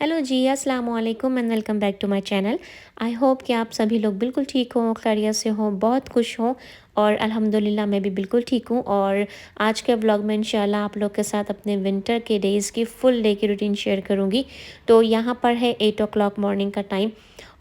Hello ji, अस्सलाम वालेकुम and welcome back to my channel. I hope कि आप सभी लोग बिल्कुल ठीक हों, खैरियत से हों, बहुत खुश हों और अल्हम्दुलिल्लाह मैं भी बिल्कुल ठीक हूँ। और आज के व्लॉग में इंशाल्लाह आप लोग के साथ अपने विंटर के डेज़ की फुल डे की रूटीन शेयर करूँगी। तो यहाँ पर है 8 ओ क्लॉक मॉर्निंग का टाइम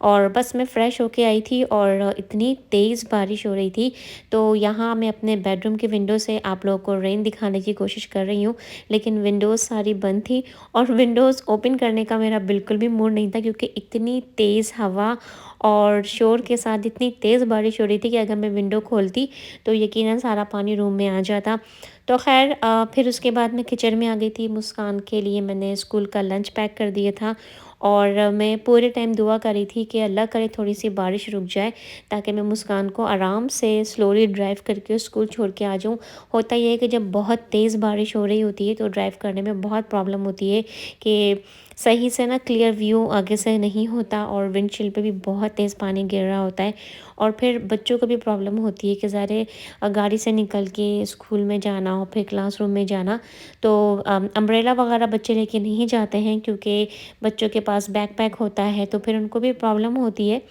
और बस मैं फ़्रेश होके आई थी और इतनी तेज़ बारिश हो रही थी। तो यहाँ मैं अपने बेडरूम की विंडो से आप लोगों को रेन दिखाने की कोशिश कर रही हूँ, लेकिन विंडोज़ सारी बंद थी और विंडोज़ ओपन करने का मेरा बिल्कुल भी मूड नहीं था, क्योंकि इतनी तेज़ हवा और शोर के साथ इतनी तेज़ बारिश हो रही थी कि अगर मैं विंडो खोलती तो यकीनन सारा पानी रूम में आ जाता। तो खैर फिर उसके बाद मैं किचन में आ गई थी। मुस्कान के लिए मैंने स्कूल का लंच पैक कर दिया था और मैं पूरे टाइम दुआ कर रही थी कि अल्लाह करे थोड़ी सी बारिश रुक जाए, ताकि मैं मुस्कान को आराम से स्लोली ड्राइव करके स्कूल छोड़ के आ जाऊँ। होता ये है कि जब बहुत तेज़ बारिश हो रही होती है तो ड्राइव करने में बहुत प्रॉब्लम होती है कि सही से ना क्लियर व्यू आगे से नहीं होता और विंडशील्ड पे भी बहुत तेज़ पानी गिर रहा होता है। और फिर बच्चों को भी प्रॉब्लम होती है कि ज़ारे गाड़ी से निकल के स्कूल में जाना हो, फिर क्लासरूम में जाना। तो अम्ब्रेला वगैरह बच्चे लेके नहीं जाते हैं, क्योंकि बच्चों के पास बैकपैक होता है, तो फिर उनको भी प्रॉब्लम होती है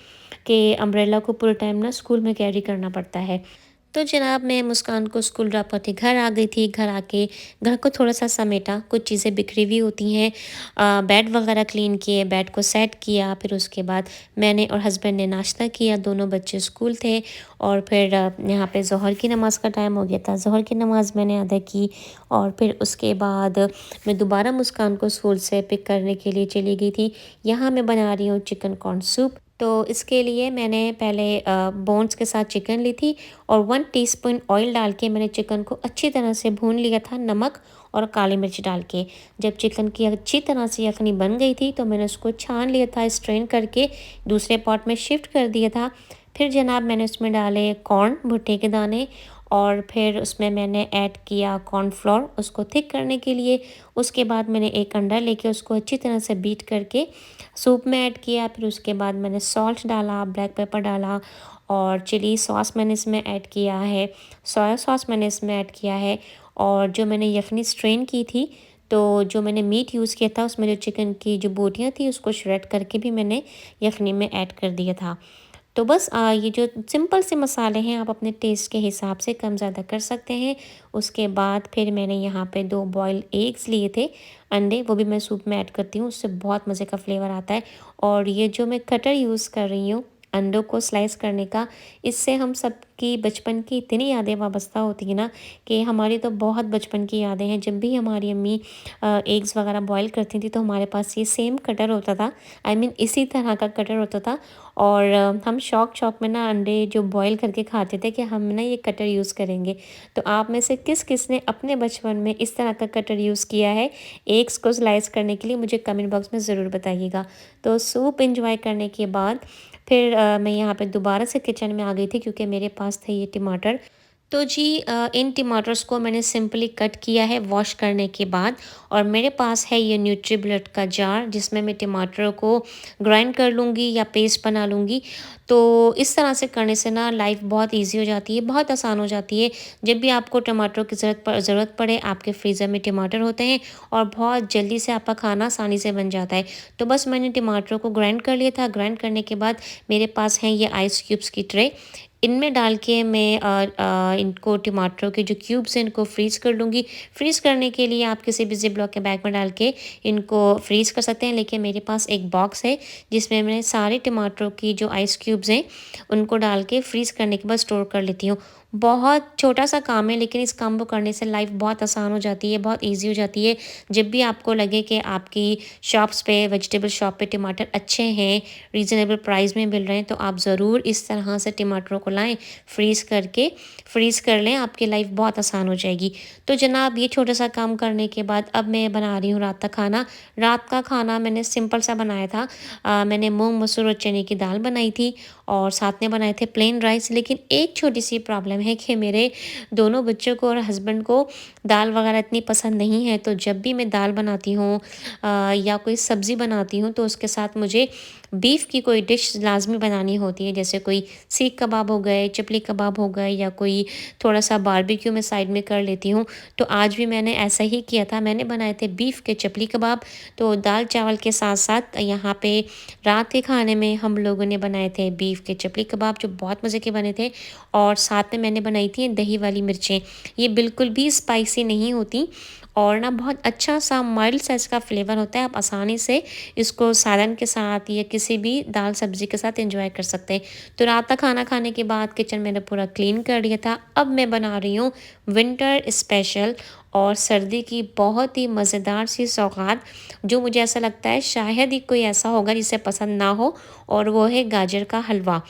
कि अम्ब्रेला को पूरे टाइम ना स्कूल में कैरी करना पड़ता है। तो जनाब मैं मुस्कान को स्कूल ड्रॉप करके घर आ गई थी। घर आके घर को थोड़ा-सा समेटा, कुछ चीज़ें बिखरी हुई होती हैं। बेड वगैरह क्लीन किए, बेड को सेट किया, फिर उसके बाद मैंने और हस्बैंड ने नाश्ता किया, दोनों बच्चे स्कूल थे और फिर यहाँ पे ज़ोहर की नमाज़ का टाइम हो गया था। ज़ोहर की नमाज़ मैंने अदा की और फिर उसके बाद मैं दोबारा मुस्कान को स्कूल से पिक करने के लिए चली गई थी। यहाँ मैं बना रही हूँ चिकन कॉर्न सूप। तो इसके लिए मैंने पहले बोन्स के साथ चिकन ली थी और 1 टीस्पून ऑयल डाल के मैंने चिकन को अच्छी तरह से भून लिया था, नमक और काली मिर्च डाल के। जब चिकन की अच्छी तरह से यखनी बन गई थी तो मैंने उसको छान लिया था, स्ट्रेन करके दूसरे पॉट में शिफ्ट कर दिया था। फिर जनाब मैंने उसमें डाले कॉर्न, भुट्टे के दाने और फिर उसमें मैंने ऐड किया कॉर्नफ्लोर उसको थिक करने के लिए। उसके बाद मैंने एक अंडा लेके उसको अच्छी तरह से बीट करके सूप में ऐड किया। फिर उसके बाद मैंने सॉल्ट डाला, ब्लैक पेपर डाला और चिली सॉस मैंने इसमें ऐड किया है, सोया सॉस मैंने इसमें ऐड किया है। और जो मैंने यखनी स्ट्रेन की थी, तो जो मैंने मीट यूज़ किया था उसमें जो चिकन की जो बोटियाँ थी उसको श्रेड करके भी मैंने यखनी में ऐड कर दिया था। तो बस ये जो सिंपल से मसाले हैं आप अपने टेस्ट के हिसाब से कम ज़्यादा कर सकते हैं। उसके बाद फिर मैंने यहाँ पे 2 बॉइल्ड एग्स लिए थे, अंडे, वो भी मैं सूप में ऐड करती हूँ, उससे बहुत मज़े का फ्लेवर आता है। और ये जो मैं कटर यूज़ कर रही हूँ अंडों को स्लाइस करने का, इससे हम सबकी बचपन की इतनी यादें वाबस्ता होती हैं ना, कि हमारी तो बहुत बचपन की यादें हैं। जब भी हमारी अम्मी एग्स वगैरह बॉयल करती थी तो हमारे पास ये सेम कटर होता था, आई मीन इसी तरह का कटर होता था। और हम शौक में ना अंडे जो बॉयल करके खाते थे कि हम ना ये कटर यूज़ करेंगे। तो आप में से किस किस ने अपने बचपन में इस तरह का कटर यूज़ किया है एग्स को स्लाइस करने के लिए, मुझे कमेंट बॉक्स में ज़रूर बताइएगा। तो सूप एंजॉय करने के बाद फिर मैं यहाँ पे दोबारा से किचन में आ गई थी, क्योंकि मेरे पास थे ये टमाटर। तो जी इन टमाटर्स को मैंने सिंपली कट किया है वॉश करने के बाद। और मेरे पास है ये न्यूट्रीब्लड का जार, जिसमें मैं टमाटर को ग्राइंड कर लूँगी या पेस्ट बना लूँगी। तो इस तरह से करने से ना लाइफ बहुत इजी हो जाती है, बहुत आसान हो जाती है। जब भी आपको टमाटर की ज़रूरत पड़े, आपके फ्रीज़र में टमाटर होते हैं और बहुत जल्दी से आपका खाना आसानी से बन जाता है। तो बस मैंने टमाटर को ग्राइंड कर लिया था। ग्राइंड करने के बाद मेरे पास हैं ये आइस क्यूब्स की ट्रे, इनमें डाल के मैं इनको टमाटरों के जो क्यूब्स हैं इनको फ्रीज़ कर लूँगी। फ्रीज़ करने के लिए आप किसी भी ज़िप लॉक के बैग में डाल के इनको फ्रीज़ कर सकते हैं, लेकिन मेरे पास एक बॉक्स है जिसमें मैंने सारे टमाटरों की जो आइस क्यूब्स हैं उनको डाल के फ्रीज़ करने के बाद स्टोर कर लेती हूँ। बहुत छोटा-सा काम है, लेकिन इस काम को करने से लाइफ़ बहुत आसान हो जाती है, बहुत ईज़ी हो जाती है। जब भी आपको लगे कि आपकी शॉप्स पे, वेजिटेबल शॉप पे टमाटर अच्छे हैं, रीज़नेबल प्राइस में मिल रहे हैं, तो आप ज़रूर इस तरह से टमाटरों को लाएँ, फ्रीज़ कर लें, आपकी लाइफ बहुत आसान हो जाएगी। तो जनाब ये छोटा-सा काम करने के बाद अब मैं बना रही हूँ रात का खाना। रात का खाना मैंने सिंपल सा बनाया था। मैंने मूँग, मसूर और चने की दाल बनाई थी और साथ में बनाए थे प्लेन राइस। लेकिन एक छोटी-सी प्रॉब्लम है कि मेरे दोनों बच्चों को और हस्बैंड को दाल वगैरह इतनी पसंद नहीं है। तो जब भी मैं दाल बनाती हूँ या कोई सब्ज़ी बनाती हूँ तो उसके साथ मुझे बीफ की कोई डिश लाज़मी बनानी होती है। जैसे कोई सीख कबाब हो गए, चपली कबाब हो गए या कोई थोड़ा-सा बारबेक्यू मैं साइड में कर लेती हूँ। तो आज भी मैंने ऐसा ही किया था, मैंने बनाए थे बीफ के चपली कबाब। तो दाल-चावल के साथ-साथ यहाँ पे रात के खाने में हम लोगों ने बनाए थे बीफ के चपली कबाब, जो बहुत मज़े के बने थे। और साथ में मैंने बनाई थी दही वाली मिर्चें। ये बिल्कुल भी स्पाइसी नहीं होती और ना बहुत अच्छा सा माइल्ड सा इसका फ्लेवर होता है। आप आसानी से इसको सालन के साथ या किसी भी दाल सब्ज़ी के साथ एंजॉय कर सकते हैं। तो रात का खाना खाने के बाद किचन मैंने पूरा क्लीन कर लिया था। अब मैं बना रही हूँ विंटर स्पेशल और सर्दी की बहुत ही मज़ेदार सी सौगात, जो मुझे ऐसा लगता है शायद ही कोई ऐसा होगा जिसे पसंद ना हो, और वो है गाजर का हलवा।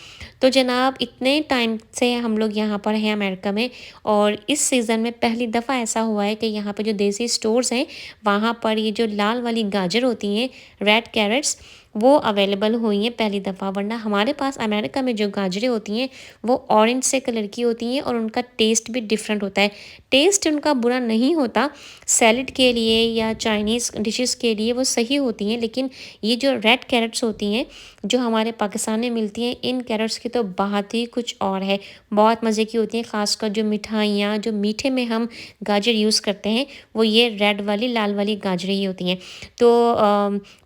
तो जनाब इतने टाइम से हम लोग यहाँ पर हैं अमेरिका में, और इस सीज़न में पहली दफ़ा ऐसा हुआ है कि यहाँ पे जो देसी स्टोर्स हैं वहाँ पर ये जो लाल वाली गाजर होती हैं, रेड कैरेट्स, वो अवेलेबल हुई हैं पहली दफ़ा। वरना हमारे पास अमेरिका में जो गाजरें होती हैं वो ऑरेंज से कलर की होती हैं और उनका टेस्ट भी डिफरेंट होता है। टेस्ट उनका बुरा नहीं होता, सैलेड के लिए या चाइनीज़ डिशेस के लिए वो सही होती हैं, लेकिन ये जो रेड कैरेट्स होती हैं जो हमारे पाकिस्तान में मिलती हैं, इन कैरेट्स की तो बात ही कुछ और है। बहुत मज़े की होती हैं, ख़ासकर जो मिठाइयाँ, जो मीठे में हम गाजर यूज़ करते हैं वो ये रेड वाली लाल वाली गाजरें ही होती हैं। तो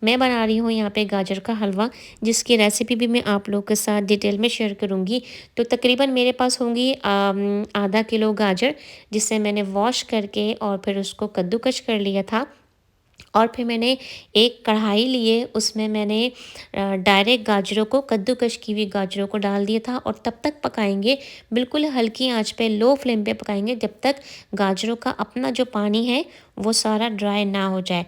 मैं बना रही हूँ यहाँ पे गाजर का हलवा, जिसकी रेसिपी भी मैं आप लोगों के साथ डिटेल में शेयर करूँगी। तो तकरीबन मेरे पास होंगी आधा किलो गाजर, जिसे मैंने वॉश करके और फिर उसको कद्दूकस कर लिया था। और फिर मैंने एक कढ़ाई लिए, उसमें मैंने डायरेक्ट गाजरों को, कद्दूकस की हुई गाजरों को डाल दिया था और तब तक पकाएंगे, बिल्कुल हल्की आंच पे, लो फ्लेम पे पकाएंगे जब तक गाजरों का अपना जो पानी है वो सारा ड्राई ना हो जाए।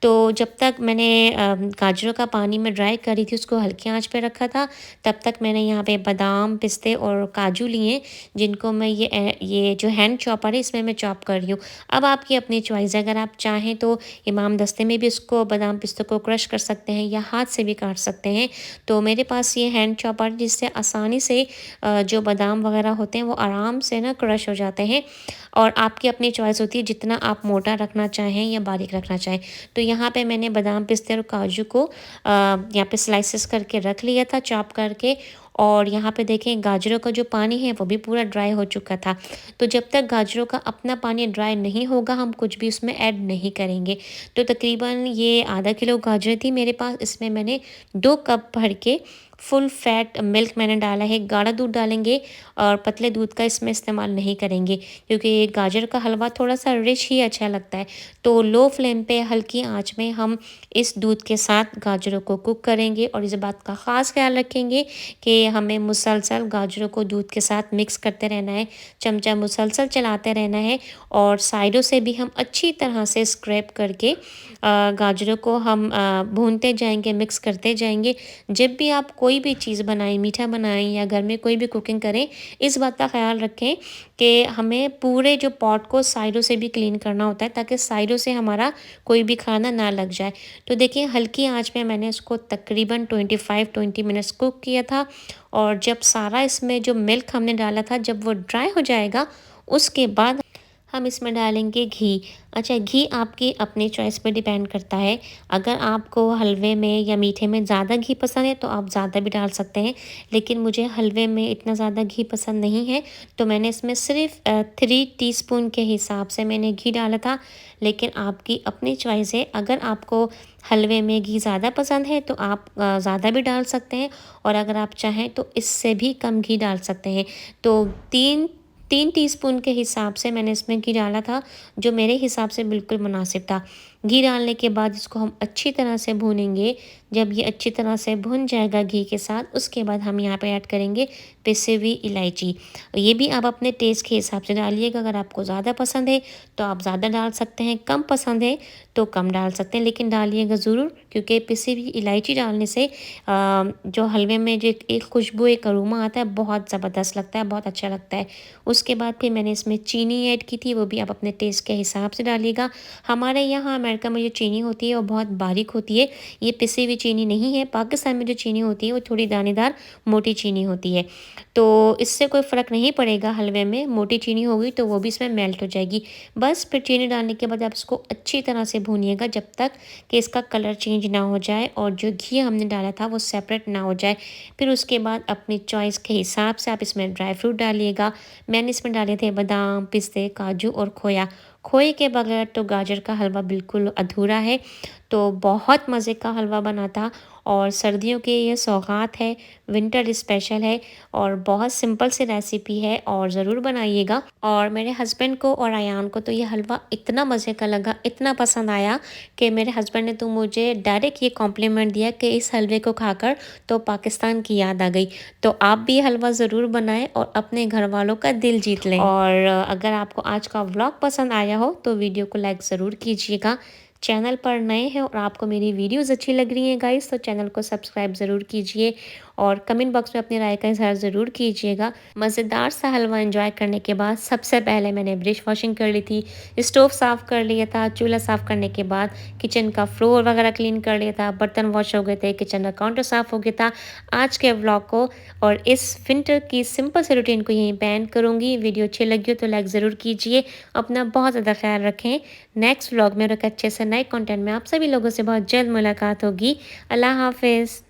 तो जब तक मैंने गाजरों का पानी में ड्राई करी थी उसको हल्की आंच पे रखा था, तब तक मैंने यहाँ पे बादाम, पिस्ते और काजू लिए, जिनको मैं ये जो हैंड चॉपर है इसमें मैं चॉप कर रही हूँ। अब आपकी अपनी चॉइस है, अगर आप चाहें तो इमाम दस्ते में भी इसको बादाम पिस्तों को क्रश कर सकते हैं या हाथ से भी काट सकते हैं। तो मेरे पास ये हैंड चॉपर, जिससे आसानी से जो बादाम वगैरह होते हैं वो आराम से ना क्रश हो जाते हैं। और आपकी अपनी चॉइस होती है जितना आप मोटा रखना चाहें या बारीक रखना चाहें। तो यहाँ पे मैंने बादाम, पिस्ते और काजू को यहाँ पे स्लाइसेस करके रख लिया था, चॉप करके। और यहाँ पे देखें गाजरों का जो पानी है वो भी पूरा ड्राई हो चुका था। तो जब तक गाजरों का अपना पानी ड्राई नहीं होगा हम कुछ भी उसमें ऐड नहीं करेंगे। तो तकरीबन ये आधा किलो गाजर थी मेरे पास, इसमें मैंने 2 कप भर के फुल फैट मिल्क मैंने डाला है। गाढ़ा दूध डालेंगे और पतले दूध का इसमें इस्तेमाल नहीं करेंगे, क्योंकि ये गाजर का हलवा थोड़ा सा रिच ही अच्छा लगता है। तो लो फ्लेम पे हल्की आंच में हम इस दूध के साथ गाजरों को कुक करेंगे, और इस बात का ख़ास ख्याल रखेंगे कि हमें मुसलसल गाजरों को दूध के साथ मिक्स करते रहना है, चमचा मुसलसल चलाते रहना है, और साइडों से भी हम अच्छी तरह से स्क्रैप करके गाजरों को हम भूनते जाएंगे, मिक्स करते जाएंगे। जब भी आप कोई भी चीज़ बनाएं, मीठा बनाएं या घर में कोई भी कुकिंग करें, इस बात का ख्याल रखें कि हमें पूरे जो पॉट को साइडों से भी क्लीन करना होता है, ताकि साइडों से हमारा कोई भी खाना ना लग जाए। तो देखिए हल्की आंच में मैंने इसको तकरीबन 25-20 मिनट्स कुक किया था, और जब सारा इसमें जो मिल्क हमने डाला था जब वो ड्राई हो जाएगा, उसके बाद हम इसमें डालेंगे घी। अच्छा, घी आपकी अपनी चॉइस पे डिपेंड करता है। अगर आपको हलवे में या मीठे में ज़्यादा घी पसंद है तो आप ज़्यादा भी डाल सकते हैं, लेकिन मुझे हलवे में इतना ज़्यादा घी पसंद नहीं है, तो मैंने इसमें सिर्फ 3 टीस्पून के हिसाब से मैंने घी डाला था। लेकिन आपकी अपनी चॉइस है, अगर आपको हलवे में घी ज़्यादा पसंद है तो आप ज़्यादा भी डाल सकते हैं, और अगर आप चाहें तो इससे भी कम घी डाल सकते हैं। तो 3 टीस्पून के हिसाब से मैंने इसमें घी डाला था, जो मेरे हिसाब से बिल्कुल मुनासिब था। घी डालने के बाद इसको हम अच्छी तरह से भूनेंगे। जब ये अच्छी तरह से भुन जाएगा घी के साथ, उसके बाद हम यहाँ पे ऐड करेंगे पिसी हुई इलायची। ये भी आप अपने टेस्ट के हिसाब से डालिएगा, अगर आपको ज़्यादा पसंद है तो आप ज़्यादा डाल सकते हैं, कम पसंद है तो कम डाल सकते हैं, लेकिन डालिएगा ज़रूर, क्योंकि पिसी हुई इलायची डालने से जो हलवे में जो एक खुशबू, एक अरोमा आता है, बहुत ज़बरदस्त लगता है, बहुत अच्छा लगता है। उसके बाद फिर मैंने इसमें चीनी ऐड की थी, वो भी आप अपने टेस्ट के हिसाब से डालिएगा। हमारे यहाँ अमेरिका में जो चीनी होती है वो बहुत बारीक होती है, ये पिसी हुई चीनी नहीं है। पाकिस्तान में जो चीनी होती है वो थोड़ी दानेदार मोटी चीनी होती है, तो इससे कोई फ़र्क नहीं पड़ेगा हलवे में। मोटी चीनी होगी तो वो भी इसमें मेल्ट हो जाएगी। बस फिर चीनी डालने के बाद आप इसको अच्छी तरह से भूनिएगा जब तक कि इसका कलर चेंज ना हो जाए और जो घी हमने डाला था वो सेपरेट ना हो जाए। फिर उसके बाद अपनी चॉइस के हिसाब से आप इसमें ड्राई फ्रूट डालिएगा। मैंने इसमें डाले थे बादाम, पिस्ते, काजू और खोया। खोए के बगैर तो गाजर का हलवा बिल्कुल अधूरा है। तो बहुत मज़े का हलवा बना था और सर्दियों की ये सौगात है, विंटर स्पेशल है और बहुत सिंपल सी रेसिपी है और ज़रूर बनाइएगा। और मेरे हस्बैंड को और अयान को तो ये हलवा इतना मज़े का लगा, इतना पसंद आया कि मेरे हस्बैंड ने तो मुझे डायरेक्ट ये कॉम्प्लीमेंट दिया कि इस हलवे को खाकर तो पाकिस्तान की याद आ गई। तो आप भी ये हलवा ज़रूर बनाएं और अपने घर वालों का दिल जीत लें। और अगर आपको आज का व्लॉग पसंद आया हो तो वीडियो को लाइक ज़रूर कीजिएगा। चैनल पर नए हैं और आपको मेरी वीडियोस अच्छी लग रही हैं गाइस, तो चैनल को सब्सक्राइब ज़रूर कीजिए और कमेंट बॉक्स में अपनी राय का इज़हार ज़रूर कीजिएगा। मज़ेदार सा हलवा एंजॉय करने के बाद सबसे पहले मैंने ब्रश वॉशिंग कर ली थी, स्टोव साफ़ कर लिया था, चूल्हा साफ़ करने के बाद किचन का फ्लोर वगैरह क्लीन कर लिया था, बर्तन वॉश हो गए थे, किचन का काउंटर साफ़ हो गया था। आज के व्लॉग को और इस विंटर की सिंपल से रूटीन को यहीं बैंड करूँगी। वीडियो अच्छी लगी हो तो लाइक ज़रूर कीजिए। अपना बहुत ज़्यादा ख्याल रखें। नेक्स्ट व्लॉग में और एक अच्छे से नए कंटेंट में आप सभी लोगों से बहुत जल्द मुलाकात होगी। अल्लाह हाफ़िज़।